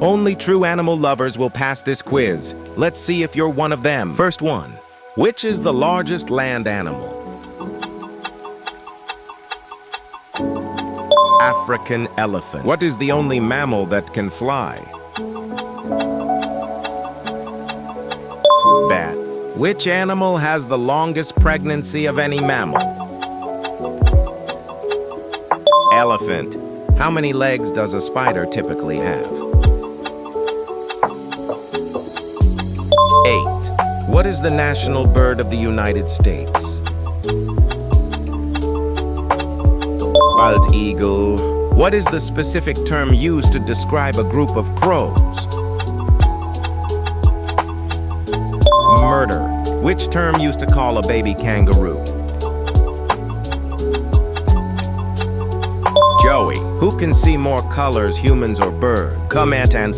Only true animal lovers will pass this quiz. Let's see if you're one of them. First one. Which is the largest land animal? African elephant. What is the only mammal that can fly? Bat. Which animal has the longest pregnancy of any mammal? Elephant. How many legs does a spider typically have? 8. What is the national bird of the United States? Bald eagle. What is the specific term used to describe a group of crows? Murder. Which term used to call a baby kangaroo? Joey. Who can see more colors, humans or birds? Comment and